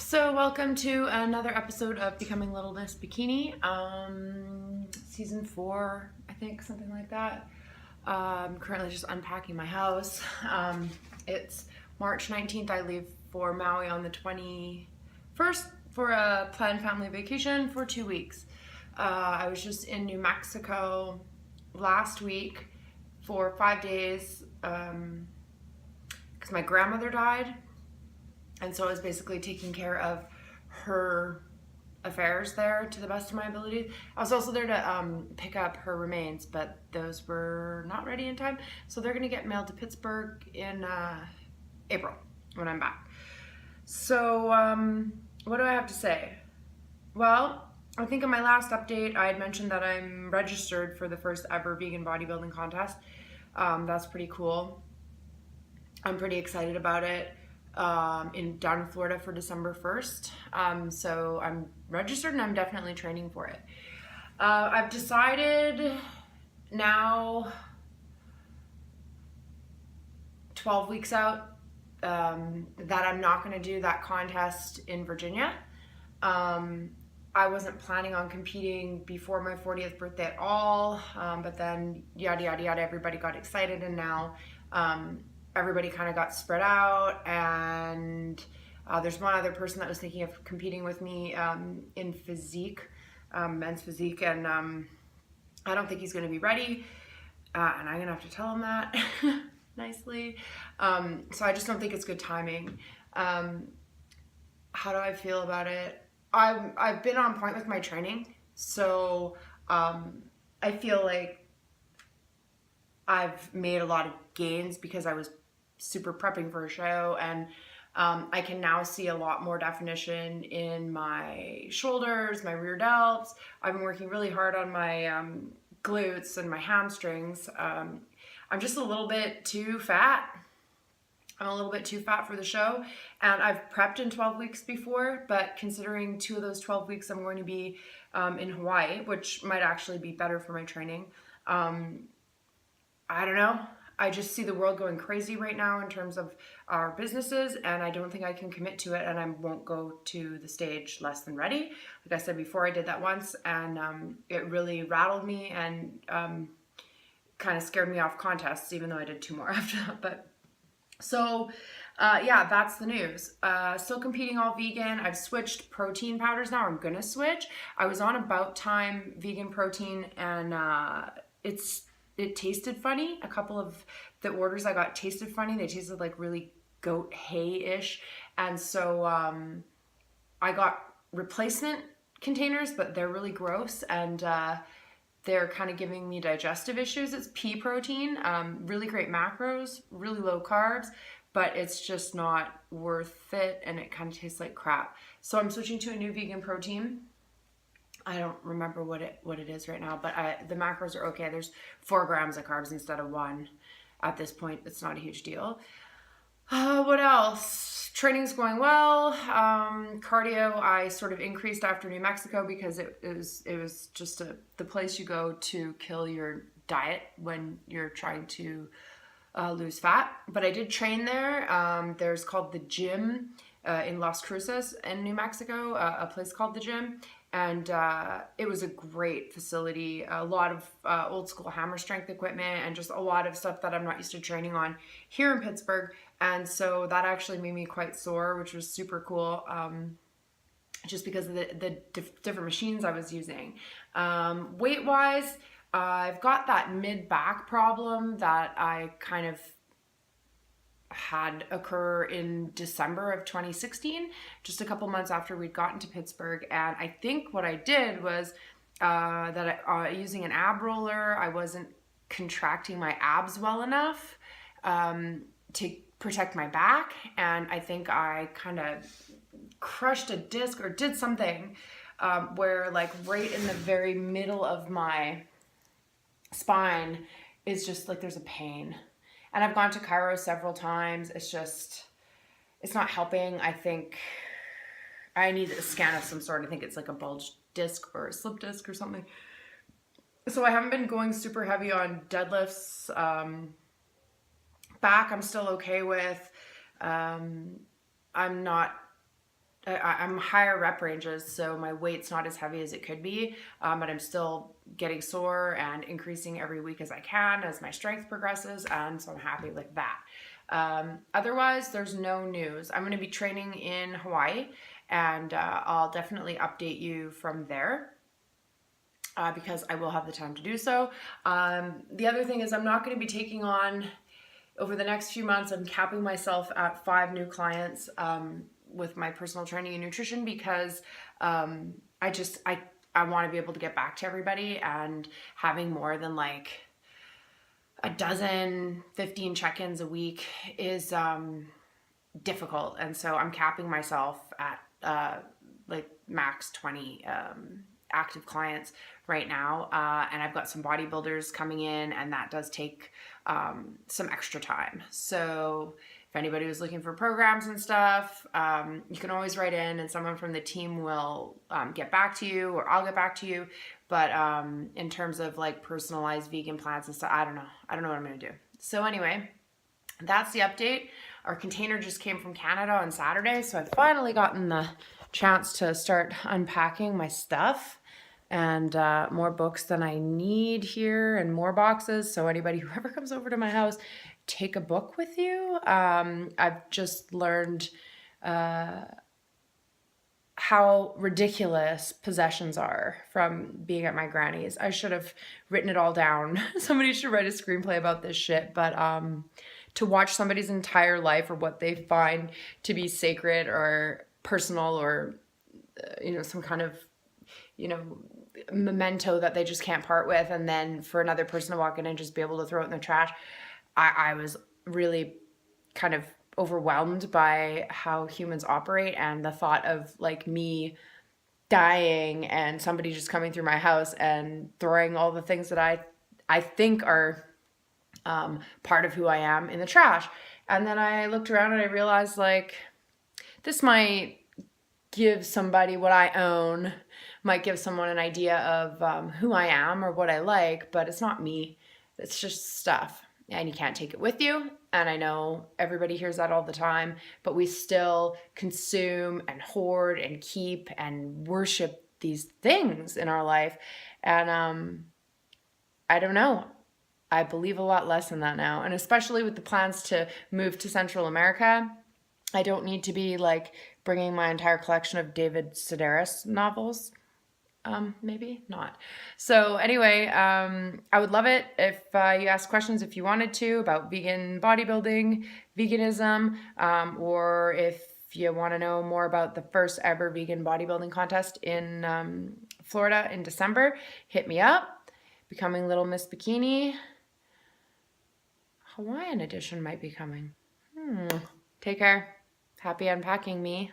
So welcome to another episode of Becoming Little Miss Bikini, season 4, I think, something like that. I'm currently just unpacking my house. It's March 19th. I leave for Maui on the 21st for a planned family vacation for 2 weeks. I was just in New Mexico last week for 5 days because my grandmother died. And so I was basically taking care of her affairs there to the best of my ability. I was also there to pick up her remains, but those were not ready in time. So they're gonna get mailed to Pittsburgh in April when I'm back. So what do I have to say? Well, I think in my last update, I had mentioned that I'm registered for the first ever vegan bodybuilding contest. That's pretty cool. I'm pretty excited about it. Down in Florida for December 1st. So I'm registered and I'm definitely training for it. I've decided now, 12 weeks out, that I'm not going to do that contest in Virginia. I wasn't planning on competing before my 40th birthday at all, but then yada yada yada, everybody got excited, and now everybody kind of got spread out, and there's one other person that was thinking of competing with me in physique, men's physique, and I don't think he's going to be ready, and I'm going to have to tell him that nicely. So I just don't think it's good timing. How do I feel about it? I've been on point with my training, so I feel like I've made a lot of gains because I was super prepping for a show, and I can now see a lot more definition in my shoulders, my rear delts. I've been working really hard on my glutes and my hamstrings. I'm just a little bit too fat. I'm a little bit too fat for the show, and I've prepped in 12 weeks before, but considering 2 of those 12 weeks I'm going to be in Hawaii, which might actually be better for my training. I don't know. I just see the world going crazy right now in terms of our businesses, and I don't think I can commit to it, and I won't go to the stage less than ready. Like I said before, I did that once, and it really rattled me and kind of scared me off contests, even though I did 2 more after that. But so yeah, that's the news. Still competing all vegan. I've switched protein powders now. I'm gonna switch. I was on About Time vegan protein, and it tasted funny. A couple of the orders I got tasted funny. They tasted like really goat hay-ish. And so I got replacement containers, but they're really gross, and they're kind of giving me digestive issues. It's pea protein, really great macros, really low carbs, but it's just not worth it, and it kind of tastes like crap. So I'm switching to a new vegan protein. I don't remember what it is right now, but the macros are okay. There's 4 grams of carbs instead of 1. At this point, it's not a huge deal. What else? Training's going well. Cardio, I sort of increased after New Mexico because it was just the place you go to kill your diet when you're trying to lose fat. But I did train there. There's called the Gym in Las Cruces in New Mexico, a place called the Gym. And it was a great facility, a lot of old school hammer strength equipment, and just a lot of stuff that I'm not used to training on here in Pittsburgh. And so that actually made me quite sore, which was super cool, just because of the different machines I was using. Weight-wise, I've got that mid-back problem that I kind of had occur in December of 2016, just a couple months after we'd gotten to Pittsburgh. And I think what I did was using an ab roller, I wasn't contracting my abs well enough to protect my back, and I think I kind of crushed a disc or did something where, like, right in the very middle of my spine is just like there's a pain. And I've gone to chiro several times. It's not helping. I think I need a scan of some sort. I think it's like a bulge disc or a slip disc or something. So I haven't been going super heavy on deadlifts. Back I'm still okay with. I'm not I'm higher rep ranges, so my weight's not as heavy as it could be, but I'm still getting sore and increasing every week as I can as my strength progresses, and so I'm happy with that. Otherwise, there's no news. I'm going to be training in Hawaii, and I'll definitely update you from there. Because I will have the time to do so. The other thing is I'm not going to be taking on, over the next few months, I'm capping myself at 5 new clients with my personal training and nutrition, because I want to be able to get back to everybody, and having more than like a dozen, 15 check-ins a week is difficult. And so I'm capping myself at like max 20 active clients right now, and I've got some bodybuilders coming in, and that does take some extra time. So if anybody was looking for programs and stuff, you can always write in, and someone from the team will get back to you, or I'll get back to you. But in terms of like personalized vegan plans and stuff, I don't know what I'm gonna do. So anyway, that's the update. Our container just came from Canada on Saturday, so I've finally gotten the chance to start unpacking my stuff, and more books than I need here, and more boxes. So anybody who ever comes over to my house, take a book with you. I've just learned how ridiculous possessions are from being at my granny's. I should have written it all down. Somebody should write a screenplay about this shit. But to watch somebody's entire life, or what they find to be sacred or personal, or some kind of memento that they just can't part with, and then for another person to walk in and just be able to throw it in the trash, I was really kind of overwhelmed by how humans operate, and the thought of like me dying and somebody just coming through my house and throwing all the things that I think are part of who I am in the trash. And then I looked around and I realized, like, this might give somebody what I own, might give someone an idea of who I am or what I like, but it's not me. It's just stuff, and you can't take it with you. And I know everybody hears that all the time, but we still consume and hoard and keep and worship these things in our life. And I don't know. I believe a lot less in that now. And especially with the plans to move to Central America, I don't need to be like bringing my entire collection of David Sedaris novels. Maybe not. So anyway, I would love it if you asked questions, if you wanted to, about vegan bodybuilding, veganism, or if you want to know more about the first ever vegan bodybuilding contest in Florida in December, hit me up. Becoming Little Miss Bikini. Hawaiian edition might be coming. Take care. Happy unpacking, me.